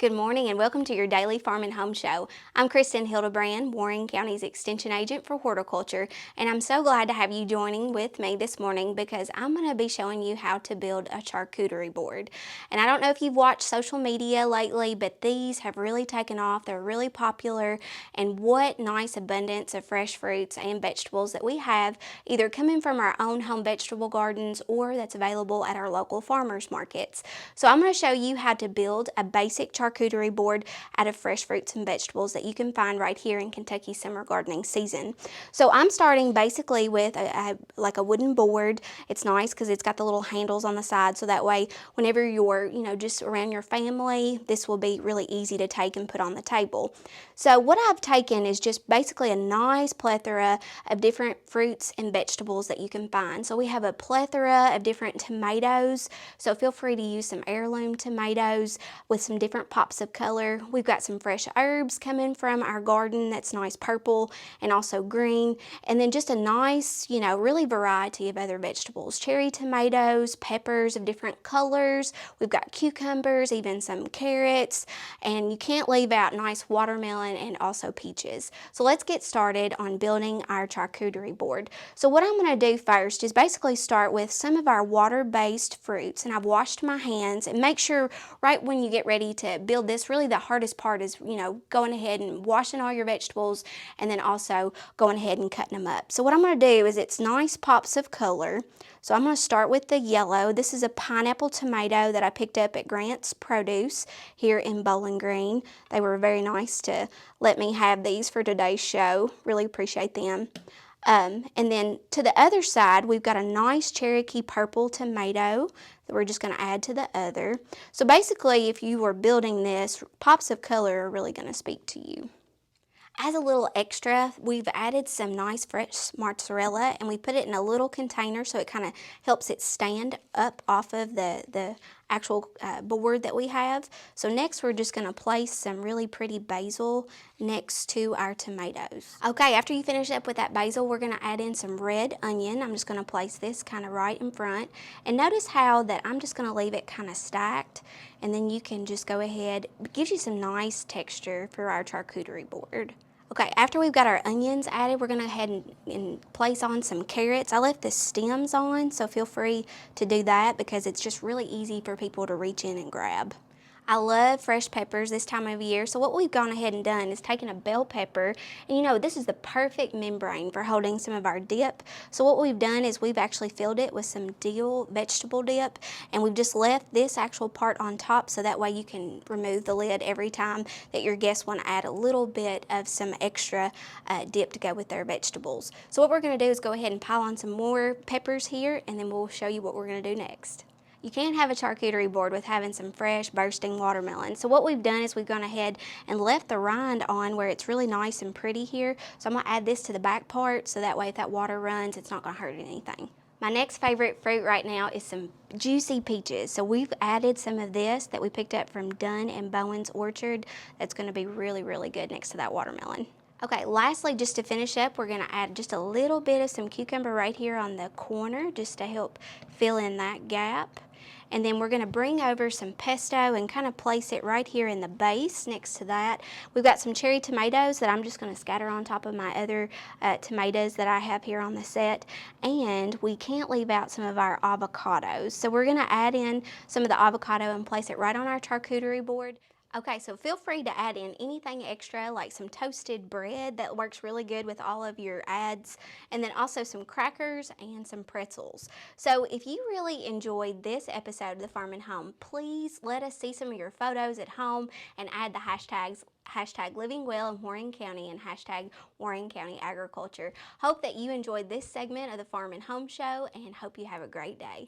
Good morning and welcome to your daily Farm and Home Show. I'm Kristin Hildabrand, Warren County's Extension Agent for Horticulture, and I'm so glad to have you joining with me this morning because I'm going to be showing you how to build a charcuterie board. And I don't know if you've watched social media lately, but these have really taken off. They're really popular, and what nice abundance of fresh fruits and vegetables that we have either coming from our own home vegetable gardens or that's available at our local farmers markets. So I'm going to show you how to build a basic charcuterie board out of fresh fruits and vegetables that you can find right here in Kentucky summer gardening season. So I'm starting basically with like a wooden board. It's nice because it's got the little handles on the side, so that way whenever you're just around your family, this will be really easy to take and put on the table. So what I've taken is just basically a nice plethora of different fruits and vegetables that you can find. So we have a plethora of different tomatoes, so feel free to use some heirloom tomatoes with some different pops of color. We've got some fresh herbs coming from our garden that's nice purple and also green, and then just a nice, really variety of other vegetables. Cherry tomatoes, peppers of different colors. We've got cucumbers, even some carrots, and you can't leave out nice watermelon and also peaches. So let's get started on building our charcuterie board. So what I'm going to do first is basically start with some of our water-based fruits, and I've washed my hands, and make sure right when you get ready to build this, really the hardest part is going ahead and washing all your vegetables and then also going ahead and cutting them up. So what I'm going to do is, it's nice pops of color. So I'm going to start with the yellow. This is a pineapple tomato that I picked up at Grant's Produce here in Bowling Green. They were very nice to let me have these for today's show. Really appreciate them. And then to the other side, we've got a nice Cherokee purple tomato that we're just going to add to the other. So basically, if you were building this, pops of color are really going to speak to you. As a little extra, we've added some nice fresh mozzarella, and we put it in a little container so it kind of helps it stand up off of the actual board that we have. So next we're just going to place some really pretty basil next to our tomatoes. Okay, after you finish up with that basil, we're going to add in some red onion. I'm just going to place this kind of right in front, and notice how that I'm just going to leave it kind of stacked, and then you can just go ahead. It gives you some nice texture for our charcuterie board. Okay, after we've got our onions added, we're going to go ahead and place on some carrots. I left the stems on, so feel free to do that because it's just really easy for people to reach in and grab. I love fresh peppers this time of year, so what we've gone ahead and done is taken a bell pepper, and this is the perfect membrane for holding some of our dip. So what we've done is we've actually filled it with some dill vegetable dip, and we've just left this actual part on top so that way you can remove the lid every time that your guests want to add a little bit of some extra dip to go with their vegetables. So what we're going to do is go ahead and pile on some more peppers here, and then we'll show you what we're going to do next. You can't have a charcuterie board with having some fresh bursting watermelon. So what we've done is we've gone ahead and left the rind on where it's really nice and pretty here. So I'm going to add this to the back part so that way if that water runs, it's not going to hurt anything. My next favorite fruit right now is some juicy peaches. So we've added some of this that we picked up from Dunn and Bowen's Orchard. That's going to be really, really good next to that watermelon. Okay, lastly, just to finish up, we're going to add just a little bit of some cucumber right here on the corner just to help fill in that gap. And then we're going to bring over some pesto and kind of place it right here in the base next to that. We've got some cherry tomatoes that I'm just going to scatter on top of my other tomatoes that I have here on the set. And we can't leave out some of our avocados. So we're going to add in some of the avocado and place it right on our charcuterie board. Okay, so feel free to add in anything extra like some toasted bread that works really good with all of your ads, and then also some crackers and some pretzels. So if you really enjoyed this episode of The Farm and Home, please let us see some of your photos at home and add the hashtags Living Well in Warren County and hashtag Warren County Agriculture. Hope that you enjoyed this segment of the Farm and Home Show, and hope you have a great day.